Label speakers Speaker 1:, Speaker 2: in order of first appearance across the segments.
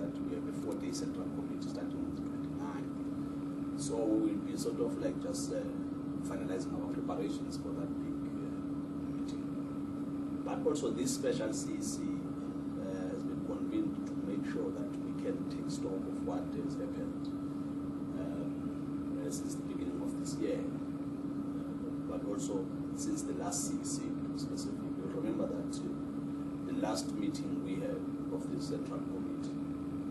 Speaker 1: that we have a 4-day central committee starting on the 29th. So we'll be sort of like just finalizing our preparations for that big meeting. But also this special CEC has been convened to make sure that we can take stock of what has happened since the beginning of this year, but also since the last CEC specifically. Remember that the last meeting we had of the Central Committee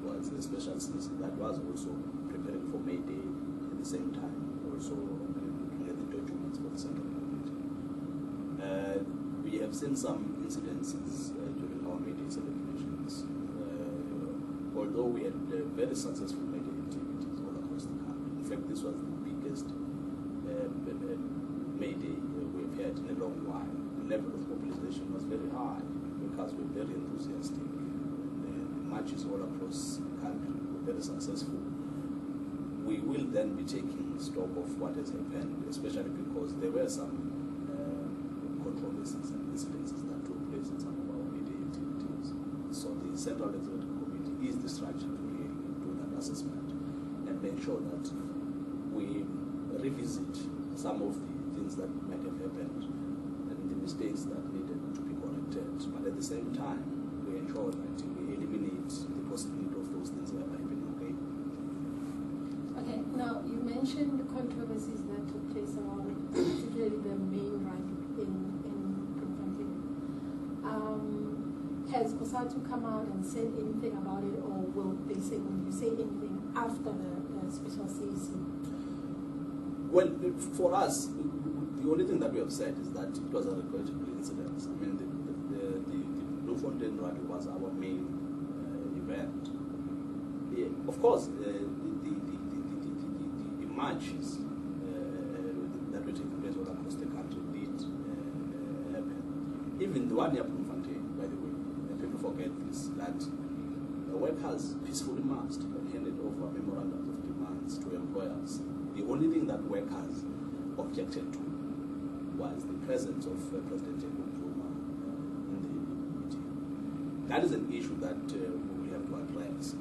Speaker 1: was a special CEC that was also preparing for May Day at the same time, also looking at the documents for the Central Committee. We have seen some incidences during our May Day celebrations, although we had very successful May Day activities all across the country. In fact, this was the biggest May Day we've had in a long while. The level of mobilization was very high because we're very enthusiastic. The marches all across the country were very successful. We will then be taking stock of what has happened, especially because there were some controversies and incidences that took place in some of our May Day activities. So the Central Executive Committee is the structure to really do that assessment and make sure that we revisit some of the things that might have happened and the mistakes that needed to be corrected. But at the same time, we ensure that we eliminate the possibility of those things that have happened again.
Speaker 2: Okay, now you mentioned the controversies that took place around, particularly the main rally in Bloemfontein. Has Cosatu come out and said anything about it, or will you say anything after the special CEC?
Speaker 1: Well, for us, the only thing that we have said is that it was a regrettable incident. I mean, the Bloemfontein rally was our main event. Yeah, of course, the marches that were taking place all across the country did happen. Even the one near Bloemfontein, by the way, people forget this, that the workers peacefully marched and handed over memorandums of demands to employers. The only thing that workers objected to was the presence of President Jacob Zuma in the meeting. That is an issue that we will have to address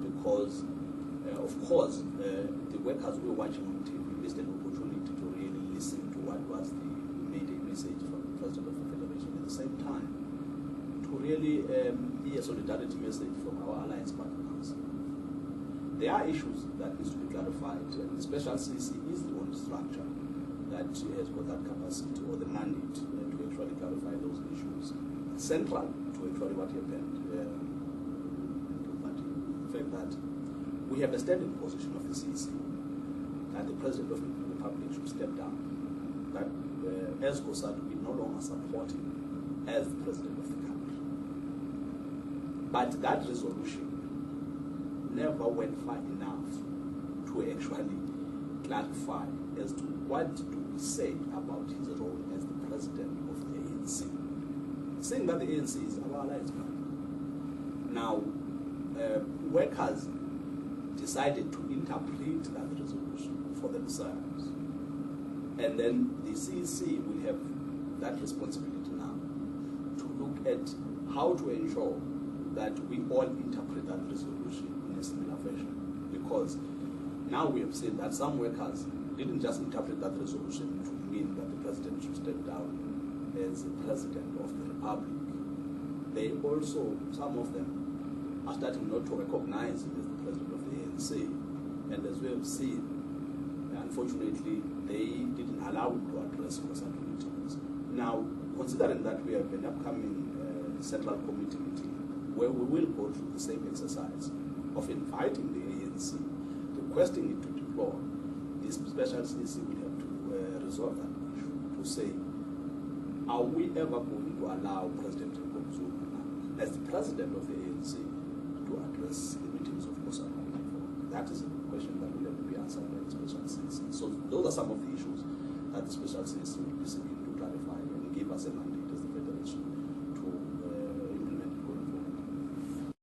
Speaker 1: because, of course, the workers who were watching on TV missed an opportunity to really listen to what was the May Day message from the President of the Federation. At the same time, to really hear a solidarity message from our alliance partners. There are issues that need to be clarified, and the special CEC is the only structure that has got that capacity or the mandate to actually clarify those issues. Central to actually what happened. The fact that we have a standing position of the CEC that the President of the Republic should step down, that as Cosatu we no longer support him as the President of the country. But that resolution never went far enough to actually clarify as to what do we say about his role as the president of the ANC. Saying that the ANC is our alliance partner. Now, workers decided to interpret that resolution for themselves. And then the CEC will have that responsibility now to look at how to ensure that we all interpret that resolution in a similar fashion. Because now we have seen that some workers didn't just interpret that resolution to mean that the president should step down as the president of the republic. They also, some of them, are starting not to recognize him as the president of the ANC. And as we have seen, unfortunately, they didn't allow him to address Cosatu meetings. Now, considering that we have an upcoming Central Committee meeting, where we will go through the same exercise of inviting the ANC, requesting it to deploy, this special CEC will have to resolve that issue, to say, are we ever going to allow President Jacob Zuma, as the president of the ANC, to address the meetings of Cosatu? That is a question that will have to be answered by the special CEC. So those are some of the issues that the special CEC will be seeking to clarify and give us a mandate.